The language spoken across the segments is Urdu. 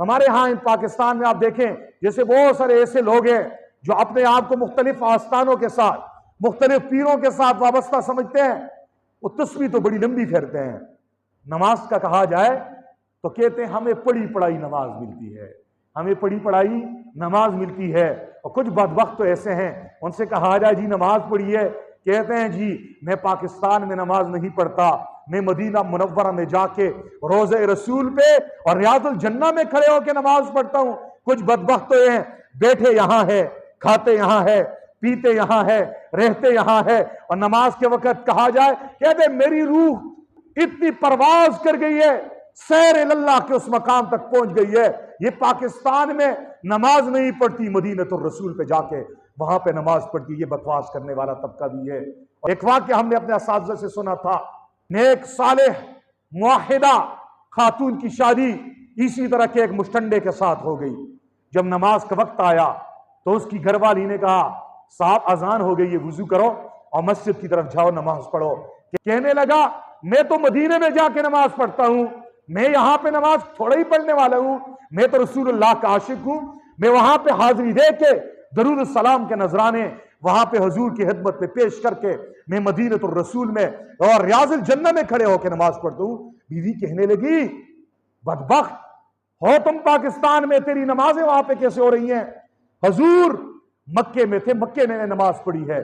ہمارے ہاں پاکستان میں آپ دیکھیں جیسے بہت سارے ایسے لوگ ہیں جو اپنے آپ کو مختلف آستانوں کے ساتھ مختلف پیروں کے ساتھ وابستہ سمجھتے ہیں، وہ تسبیح تو بڑی لمبی پھیرتے ہیں۔ نماز کا کہا جائے تو کہتے ہیں ہمیں پڑھی پڑھائی نماز ملتی ہے، ہمیں پڑھی پڑھائی نماز ملتی ہے۔ اور کچھ بدبخت تو ایسے ہیں، ان سے کہا جائے جی نماز پڑھی ہے، کہتے ہیں جی میں پاکستان میں نماز نہیں پڑھتا، میں مدینہ منورہ میں جا کے روضہ رسول پہ اور ریاض الجنہ میں کھڑے ہو کے نماز پڑھتا ہوں۔ کچھ بدبخت تو یہ ہیں بیٹھے یہاں ہے، کھاتے یہاں ہے، پیتے یہاں ہے، رہتے یہاں ہے، اور نماز کے وقت کہا جائے کہتے ہیں میری روح اتنی پرواز کر گئی ہے، سیر اللہ کے اس مقام تک پہنچ گئی ہے۔ یہ پاکستان میں نماز نہیں پڑھتی، مدینہ الرسول پہ جا کے وہاں پہ نماز پڑھتی۔ یہ بکواس کرنے والا طبقہ بھی ہے۔ اور ایک واقعہ ہم نے اپنے اساتذہ سے سنا تھا، نیک صالح موحدہ خاتون کی شادی اسی طرح کے ایک مشٹنڈے کے ساتھ ہو گئی۔ جب نماز کا وقت آیا تو اس کی گھر والی نے کہا صاحب اذان ہو گئی ہے، وضو کرو اور مسجد کی طرف جاؤ نماز پڑھو۔ کہنے لگا میں تو مدینے میں جا کے نماز پڑھتا ہوں، میں یہاں پہ نماز تھوڑا ہی پڑھنے والا ہوں، میں تو رسول اللہ کا عاشق ہوں، میں وہاں پہ حاضری دے کے درود السلام کے نذرانے وہاں پہ حضور کی خدمت میں پیش کر کے میں مدینہ الرسول میں اور ریاض الجنہ میں کھڑے ہو کے نماز پڑھتا ہوں۔ بیوی کہنے لگی بدبخت ہو تم پاکستان میں، تیری نمازیں وہاں پہ کیسے ہو رہی ہیں؟ حضور مکے میں تھے، مکے میں نماز پڑھی ہے،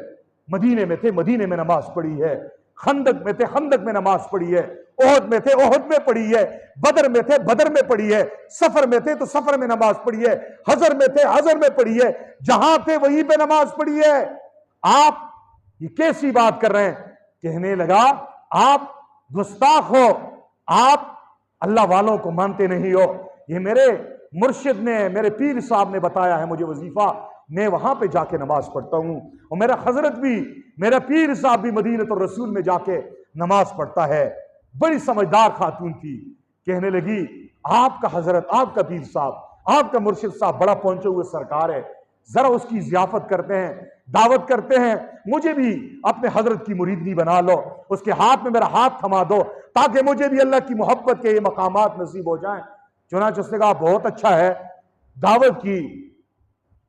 مدینے میں تھے، مدینے میں نماز پڑھی ہے، خندق میں تھے، خندق میں نماز پڑھی ہے، احد میں تھے، احد میں پڑھی ہے، بدر میں تھے، بدر میں پڑھی ہے، سفر میں تھے تو سفر میں نماز پڑھی ہے، حضر میں تھے، حضر میں پڑھی ہے، جہاں تھے وہیں پہ نماز پڑھی ہے۔ آپ یہ کیسی بات کر رہے ہیں؟ کہنے لگا آپ گستاخ ہو، آپ اللہ والوں کو مانتے نہیں ہو۔ یہ میرے مرشد نے، میرے پیر صاحب نے بتایا ہے مجھے وظیفہ، میں وہاں پہ جا کے نماز پڑھتا ہوں، اور میرا حضرت بھی، میرا پیر صاحب بھی مدینہ الرسول میں جا کے نماز پڑھتا ہے۔ بڑی سمجھدار خاتون تھی، کہنے لگی آپ کا حضرت، آپ کا پیر صاحب، آپ کا مرشد صاحب بڑا پہنچے ہوئے سرکار ہے، ذرا اس کی ضیافت کرتے ہیں، دعوت کرتے ہیں، مجھے بھی اپنے حضرت کی مریدنی بنا لو، اس کے ہاتھ میں میرا ہاتھ تھما دو تاکہ مجھے بھی اللہ کی محبت کے یہ مقامات نصیب ہو جائیں۔ چنانچہ اس نے کہا بہت اچھا ہے، دعوت کی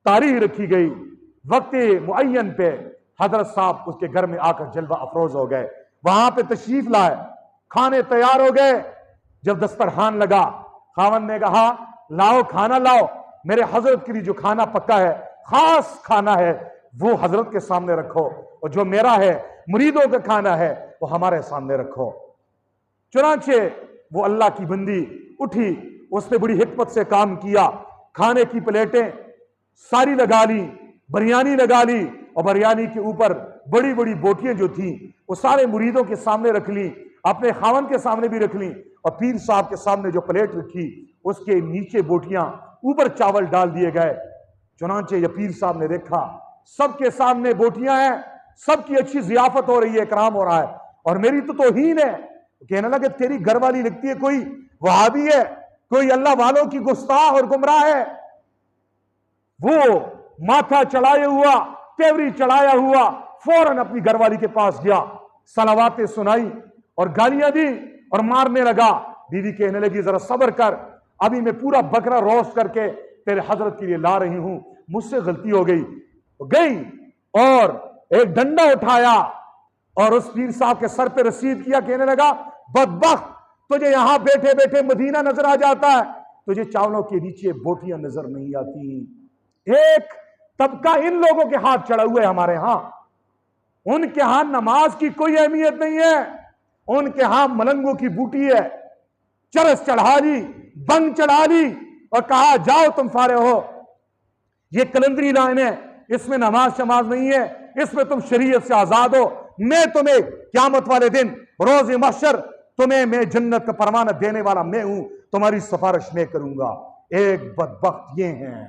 تاریخ رکھی گئی، وقت معین پہ حضرت صاحب اس کے گھر میں آ کر جلوہ افروز ہو گئے، وہاں پہ تشریف لائے، کھانے تیار ہو گئے۔ جب دسترخوان لگا خاوند نے کہا لاؤ کھانا لاؤ، میرے حضرت کے لیے جو کھانا پکا ہے خاص کھانا ہے وہ حضرت کے سامنے رکھو، اور جو میرا ہے مریدوں کا کھانا ہے وہ ہمارے سامنے رکھو۔ چنانچہ وہ اللہ کی بندی اٹھی، اس نے بڑی حکمت سے کام کیا، کھانے کی پلیٹیں ساری لگا لی، بریانی لگا لی، اور بریانی کے اوپر بڑی بڑی بوٹیاں جو تھیں وہ سارے مریدوں کے سامنے رکھ لی، اپنے خاوند کے سامنے بھی رکھ لی، اور پیر صاحب کے سامنے جو پلیٹ رکھی اس کے نیچے بوٹیاں، اوپر چاول ڈال دیے گئے۔ چنانچہ یہ پیر صاحب نے دیکھا سب کے سامنے بوٹیاں ہیں، سب کی اچھی ضیافت ہو رہی ہے، اکرام ہو رہا ہے، اور میری تو توہین ہے۔ کہنے لگا کہ تیری گھر والی لگتی ہے کوئی وہابی ہے، کوئی اللہ والوں کی گستاخ اور گمراہ ہے۔ وہ ماتھا چڑھائے ہوا، تیوری چڑھایا ہوا، فوراً اپنی گھر والی کے پاس گیا، صلواتیں سنائی اور گالیاں دی اور مارنے لگا۔ بیوی کہنے لگی ذرا صبر کر، ابھی میں پورا بکرا روسٹ کر کے تیرے حضرت کے لیے لا رہی ہوں، مجھ سے غلطی ہو گئی۔ گئی اور ایک ڈنڈا اٹھایا اور اس پیر صاحب کے سر پہ رسید کیا، کہنے لگا بدبخت تجھے یہاں بیٹھے بیٹھے مدینہ نظر آ جاتا ہے، تجھے چاولوں کے نیچے بوٹیاں نظر نہیں آتی۔ ایک طبقہ ان لوگوں کے ہاتھ چڑھا ہوئے ہمارے ہاں، ان کے ہاں نماز کی کوئی اہمیت نہیں ہے، ان کے ہاں ملنگوں کی بوٹی ہے، چرس چڑھا لی، بنگ چڑھا لی اور کہا جاؤ تم فارغ ہو، یہ کلندری لائن ہے، اس میں نماز شماز نہیں ہے، اس میں تم شریعت سے آزاد ہو، میں تمہیں قیامت والے دن روز محشر تمہیں میں جنت کا پروانہ دینے والا میں ہوں، تمہاری سفارش میں کروں گا۔ ایک بدبخت یہ ہیں